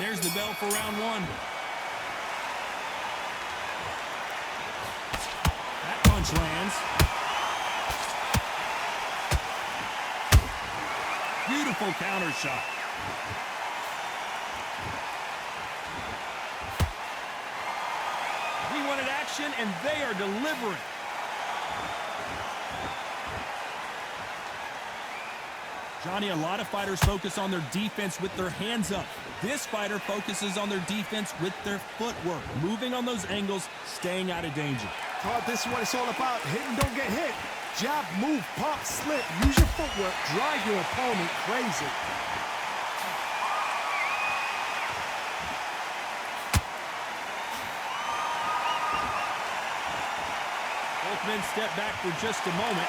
there's the bell for round one. That punch lands. Beautiful counter shot. We wanted action, and they are delivering. Johnny, a lot of fighters focus on their defense with their hands up. This fighter focuses on their defense with their footwork, moving on those angles, staying out of danger. Todd, this is what it's all about. Hit and don't get hit. Jab, move, pop, slip. Use your footwork. Drive your opponent crazy. Both men step back for just a moment.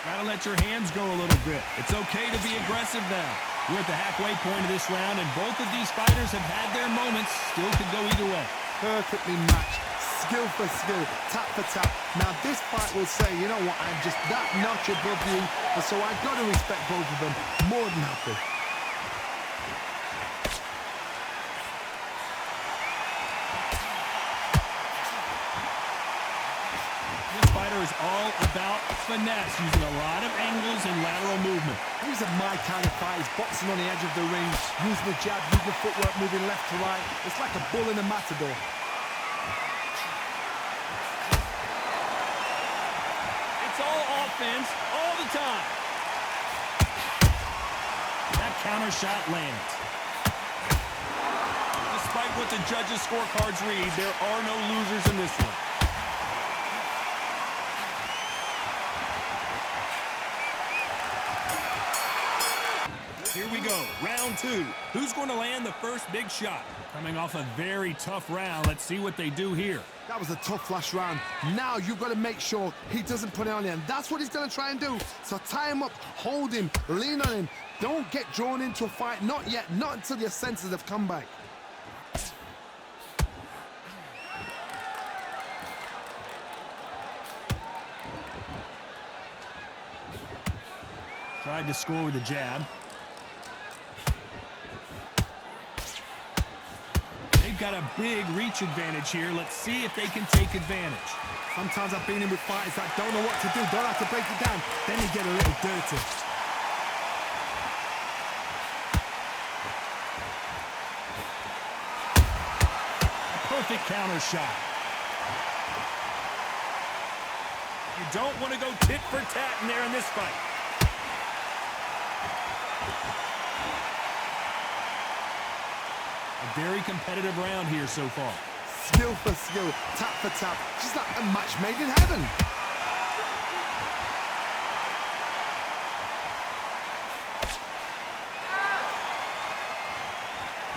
Gotta let your hands go a little bit. It's okay to be aggressive now. We're at the halfway point of this round, and both of these fighters have had their moments. Still could go either way. Perfectly matched. Skill for skill. Tap for tap. Now this fight will say, you know what, I'm just that notch above you, and so I've got to respect both of them. More than happy. Is all about finesse, using a lot of angles and lateral movement. These are my kind of fights, boxing on the edge of the ring, using the jab, using the footwork, moving left to right. It's like a bull in a matador. It's all offense, all the time. That counter shot lands. Despite what the judges' scorecards read, there are no losers in this one. Here we go, round two. Who's going to land the first big shot? Coming off a very tough round. Let's see what they do here. That was a tough last round. Now you've got to make sure he doesn't put it on him. That's what he's going to try and do. So tie him up, hold him, lean on him. Don't get drawn into a fight. Not yet. Not until your senses have come back. Tried to score with a jab. They've got a big reach advantage here. Let's see if they can take advantage. Sometimes I've been in with fighters that don't know what to do, don't have to break it down. Then you get a little dirty. A perfect counter shot. You don't want to go tit for tat in there in this fight. A very competitive round here so far. Skill for skill, tap for tap, just like a match made in heaven.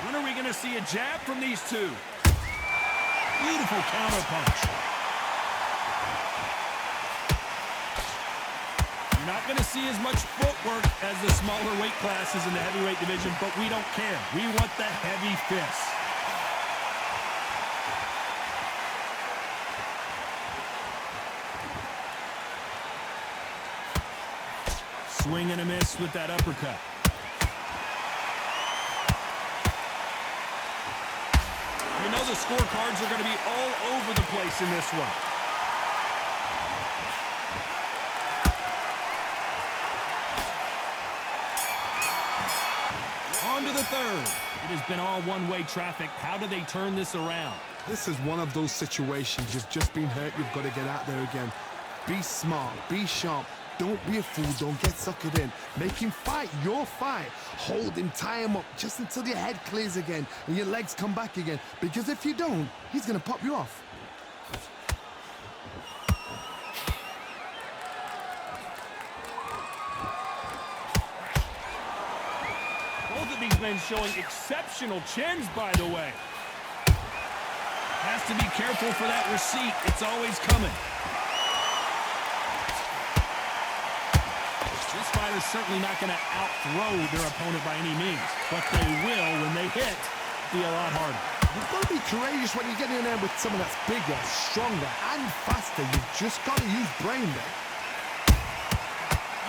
When are we going to see a jab from these two? Beautiful counter punch. You're not going to see as much footwork as the smaller weight classes in the heavyweight division, but we don't care. We want the heavy fists. Swing and a miss with that uppercut. You know the scorecards are going to be all over the place in this one. On to the third. It has been all one-way traffic. How do they turn this around? This is one of those situations. You've just been hurt. You've got to get out there again. Be smart. Be sharp. Don't be a fool. Don't get suckered in. Make him fight your fight. Hold him, tie him up just until your head clears again and your legs come back again. Because if you don't, he's going to pop you off. Both of these men showing exceptional chins, by the way. Has to be careful for that receipt. It's always coming. This fighter's certainly not going to out-throw their opponent by any means, but they will, when they hit, be a lot harder. You've got to be courageous when you get in there with someone that's bigger, stronger, and faster. You've just got to use brain there.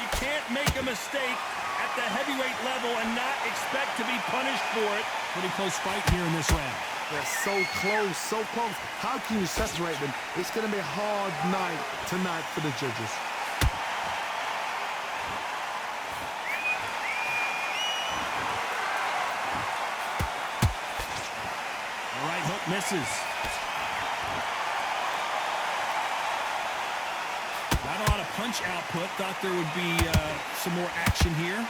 You can't make a mistake at the heavyweight level and not expect to be punished for it. Pretty close fight here in this round. They're so close, so close. How can you separate them? It's going to be a hard night tonight for the judges. All right, hook misses. Not a lot of punch output. Thought there would be some more action here.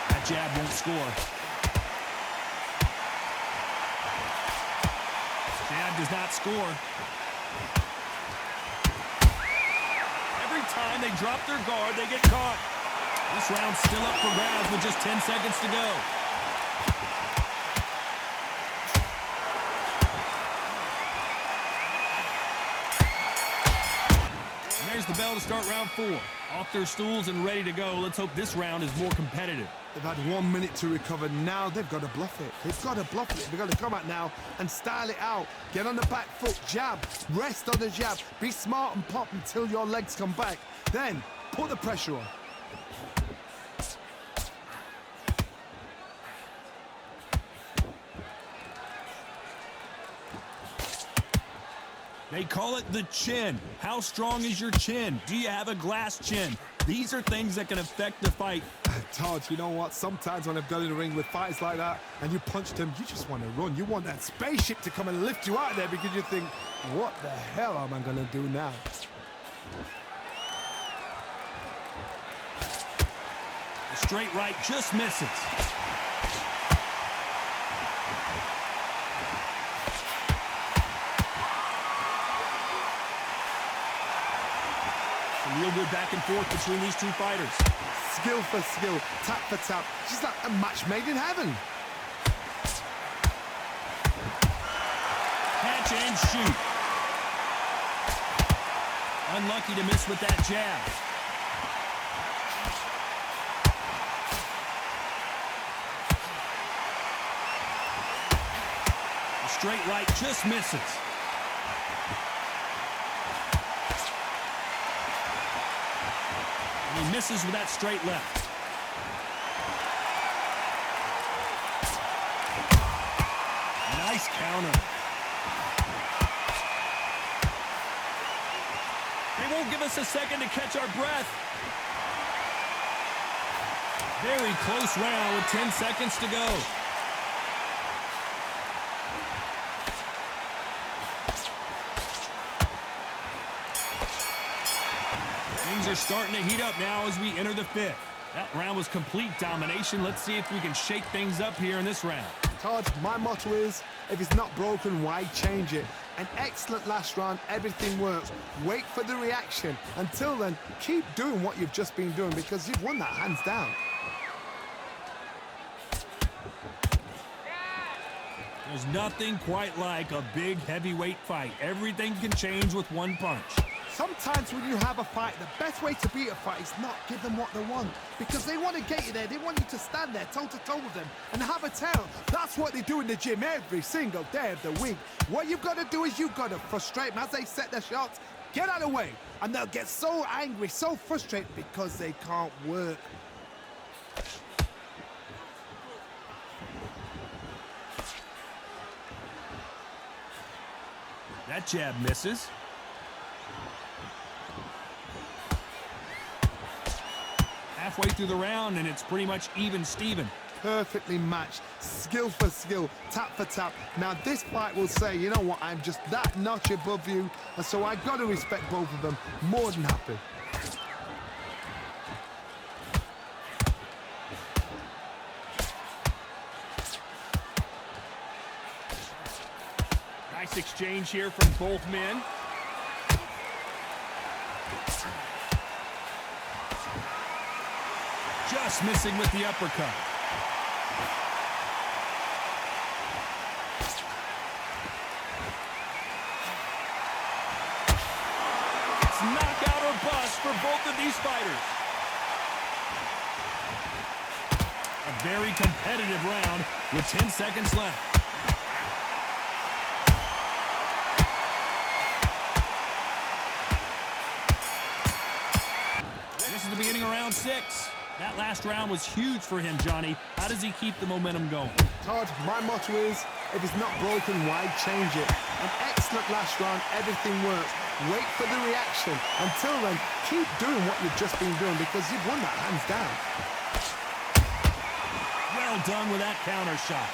That jab won't score. Jab does not score. Every time they drop their guard, they get caught. This round's still up for grabs with just 10 seconds to go. There's the bell to start round 4. Off their stools and ready to go. Let's hope this round is more competitive. They've had 1 minute to recover. Now they've got to bluff it. They've got to bluff it. They've got to come out now and style it out. Get on the back foot, jab, rest on the jab. Be smart and pop until your legs come back. Then put the pressure on. They call it the chin. How strong is your chin? Do you have a glass chin? These are things that can affect the fight. Todd, you know what? Sometimes when I've got in the ring with fights like that and you punch them, you just want to run. You want that spaceship to come and lift you out there because you think, what the hell am I going to do now? The straight right just misses. Real good back and forth between these two fighters. Skill for skill, tap for tap. Just like a match made in heaven. Catch and shoot. Unlucky to miss with that jab. The straight right just misses. He misses with that straight left. Nice counter. They won't give us a second to catch our breath. Very close round with 10 seconds to go. Things are starting to heat up now as we enter the 5th. That round was complete domination. Let's see if we can shake things up here in this round. Todd, my motto is, if it's not broken, why change it? An excellent last round, everything works. Wait for the reaction. Until then, keep doing what you've just been doing because you've won that hands down. There's nothing quite like a big heavyweight fight. Everything can change with one punch. Sometimes when you have a fight, the best way to beat a fight is not give them what they want. Because they want to get you there. They want you to stand there toe-to-toe with them and have a tell. That's what they do in the gym every single day of the week. What you've got to do is you've got to frustrate them as they set their shots. Get out of the way. And they'll get so angry, so frustrated because they can't work. That jab misses. Halfway through the round, and it's pretty much even Steven. Perfectly matched, skill for skill, tap for tap. Now this fight will say, you know what, I'm just that notch above you, and so I've got to respect both of them. More than happy. Nice exchange here from both men. Just missing with the uppercut. It's knockout or bust for both of these fighters. A very competitive round with 10 seconds left. round 6. That last round was huge for him, Johnny. How does he keep the momentum going? Todd, my motto is, if it's not broken, why change it? An excellent last round, everything works. Wait for the reaction. Until then, keep doing what you've just been doing because you've won that hands down. Well done with that counter shot.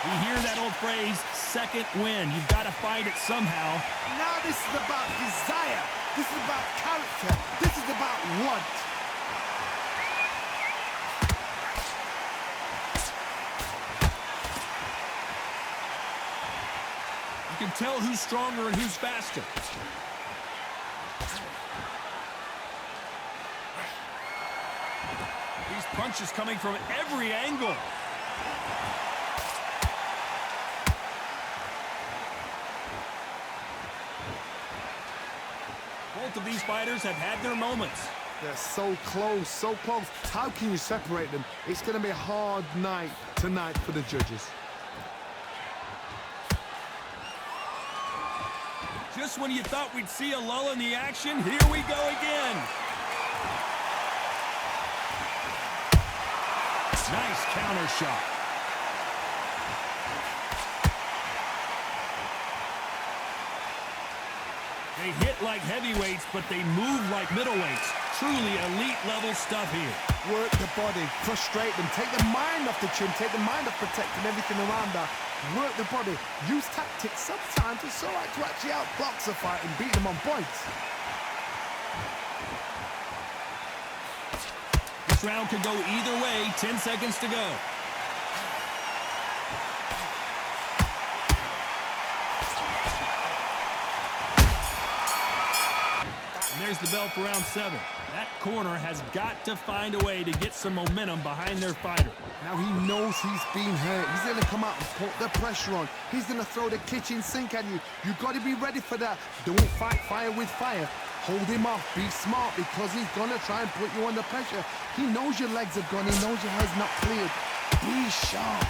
We hear that old phrase, second win. You've got to fight it somehow. Now this is about desire. This is about character. This is about want. You can tell who's stronger and who's faster. These punches coming from every angle. Both of these fighters have had their moments. They're so close, so close. How can you separate them? It's going to be a hard night tonight for the judges. Just when you thought we'd see a lull in the action, here we go again. Nice counter shot. They hit like heavyweights, but they move like middleweights. Truly elite level stuff here. Work the body, frustrate them, take the mind off the chin, take the mind off protecting everything around that. Work the body, use tactics. Sometimes it's all right to actually outbox a fight and beat them on points. This round could go either way. 10 seconds to go. And there's the bell for round 7. That corner has got to find a way to get some momentum behind their fighter. Now he knows he's been hurt. He's going to come out and put the pressure on. He's going to throw the kitchen sink at you. You've got to be ready for that. Don't fight fire with fire. Hold him off. Be smart because he's going to try and put you under pressure. He knows your legs are gone. He knows your head's not cleared. Be sharp.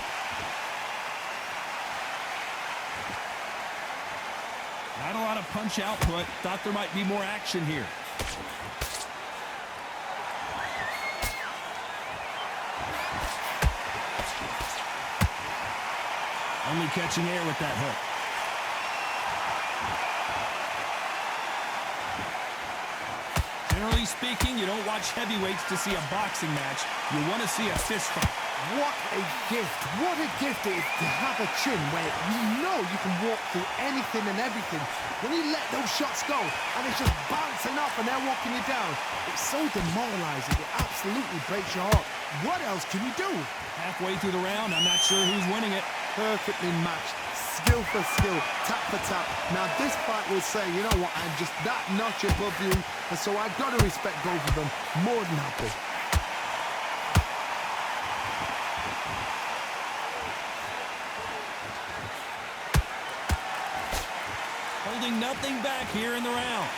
Not a lot of punch output. Thought there might be more action here. Only catching air with that hook. Generally speaking, you don't watch heavyweights to see a boxing match. You want to see a fist fight. What a gift. What a gift it is to have a chin where you know you can walk through anything and everything. When you let those shots go and it's just bouncing off and they're walking you down, it's so demoralizing. It absolutely breaks your heart. What else can you do? Halfway through the round, I'm not sure who's winning it. Perfectly matched. Skill for skill, tap for tap. Now this fight will say, you know what, I'm just that notch above you, and so I've got to respect both of them. More than happy. Holding nothing back here in the round.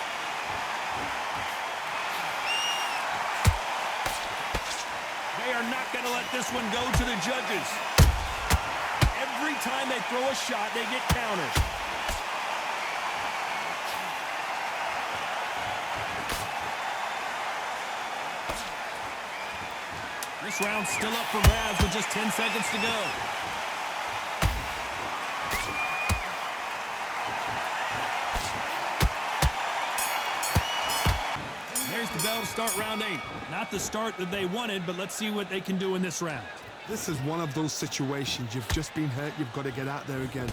They are not going to let this one go to the judges. Every time they throw a shot, they get counters. This round's still up for grabs with just 10 seconds to go. There's the bell to start round 8. Not the start that they wanted, but let's see what they can do in this round. This is one of those situations. You've just been hurt. You've got to get out there again.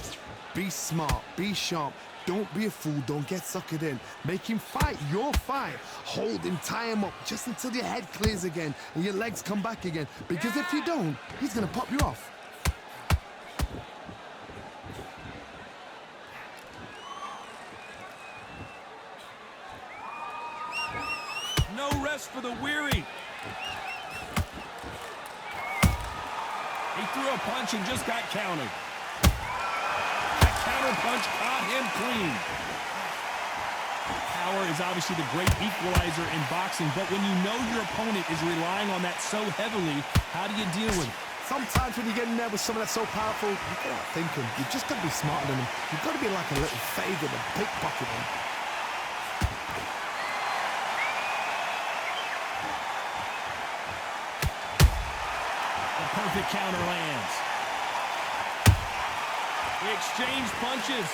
Be smart. Be sharp. Don't be a fool. Don't get suckered in. Make him fight your fight. Hold him. Tie him up just until your head clears again and your legs come back again. Because if you don't, he's going to pop you off. No rest for the weary. He threw a punch and just got countered. That counter punch caught him clean. Power is obviously the great equalizer in boxing, but when you know your opponent is relying on that so heavily, how do you deal with it? Sometimes when you get in there with someone that's so powerful, you get out thinking. You've just got to be smarter than them. You've got to be like a little faggot and pickpocket them. The counter lands. They exchange punches.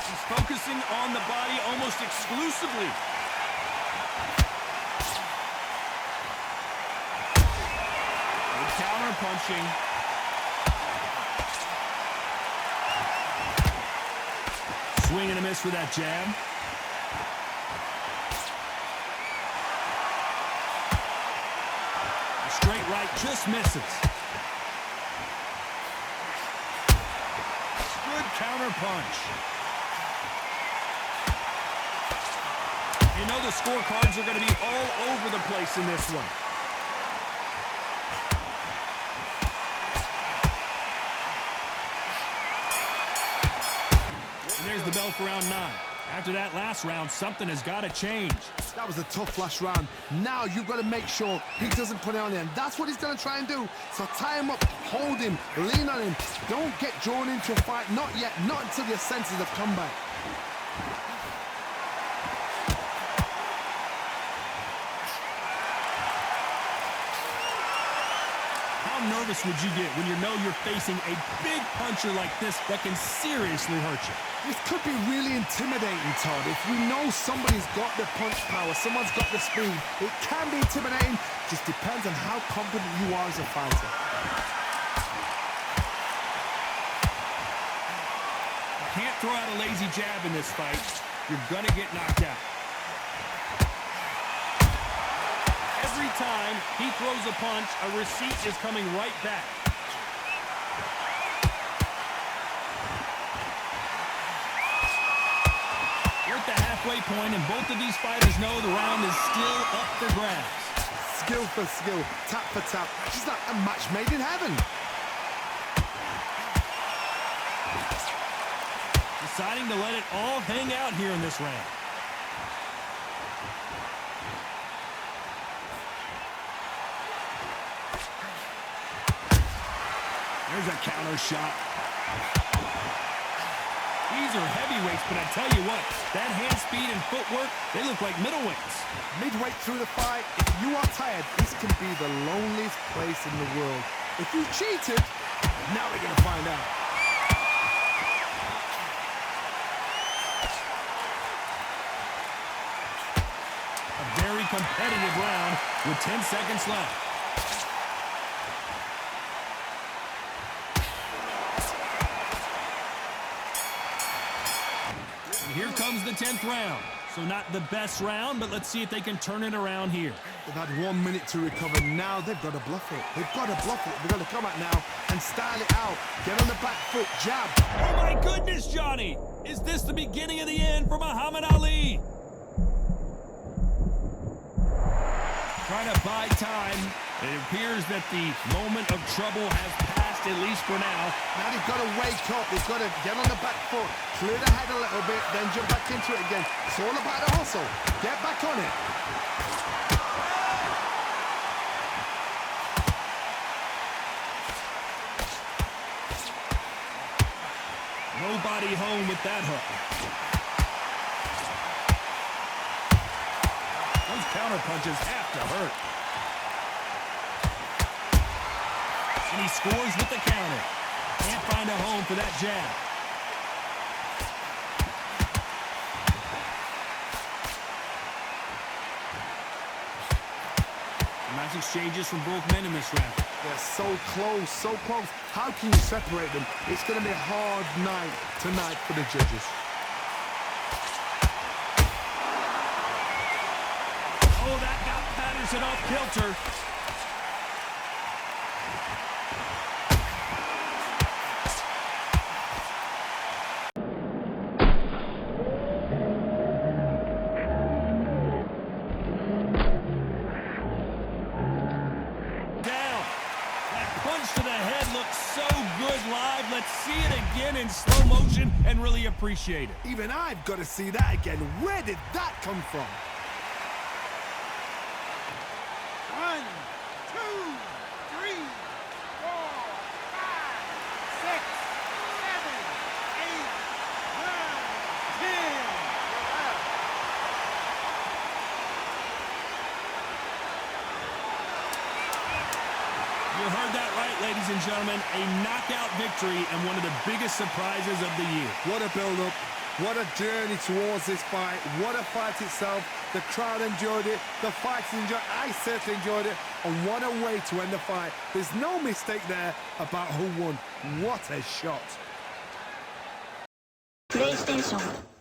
He's focusing on the body almost exclusively. Good counter punching. Swing and a miss for that jab. A straight right just misses. Good counter punch. You know the scorecards are going to be all over the place in this one. And there's the bell for round 9. After that last round, something has got to change. That was a tough last round. Now you've got to make sure he doesn't put it on him. That's what he's going to try and do. So tie him up, hold him, lean on him. Don't get drawn into a fight. Not yet. Not until your senses have come back. How nervous would you get when you know you're facing a big puncher like this that can seriously hurt you? This could be really intimidating, Todd. If you know somebody's got the punch power, someone's got the speed, it can be intimidating. Just depends on how confident you are as a fighter. You can't throw out a lazy jab in this fight. You're gonna get knocked out. Every time he throws a punch, a receipt is coming right back. We're at the halfway point, and both of these fighters know the round is still up for grabs. Skill for skill, tap for tap. Just like a match made in heaven. Deciding to let it all hang out here in this round. There's a counter shot. These are heavyweights, but I tell you what, that hand speed and footwork, they look like middleweights. Midway through the fight, if you are tired, this can be the loneliest place in the world. If you cheated, now we're going to find out. A very competitive round with 10 seconds left. Here comes the 10th round. So not the best round, but let's see if they can turn it around here. They've had 1 minute to recover. Now they've got to bluff it. They've got to bluff it. They've got to come out now and style it out. Get on the back foot, jab. Oh my goodness, Johnny! Is this the beginning of the end for Muhammad Ali? Trying to buy time. It appears that the moment of trouble has passed, at least for now. Now they've got to wake up. They've got to get on the back foot, clear the head a little bit, then jump back into it again. It's all about the hustle. Get back on it. Nobody home with that hook. Those counter punches have to hurt. And he scores with the counter. Can't find a home for that jab. Nice exchanges from both men in this round. They're so close, so close. How can you separate them? It's going to be a hard night tonight for the judges. Oh, that got Patterson off kilter. Let's see it again in slow motion and really appreciate it. Even I've got to see that again. Where did that come from? 1, 2, 3, 4, 5, 6, 7, 8, 9, 10. heard that right, ladies and gentlemen. A knockout victory and one of the biggest surprises of the year. What a build-up. What a journey towards this fight. What a fight itself. The crowd enjoyed it. The fighters enjoyed it. I certainly enjoyed it. And what a way to end the fight. There's no mistake there about who won. What a shot. プレイステーション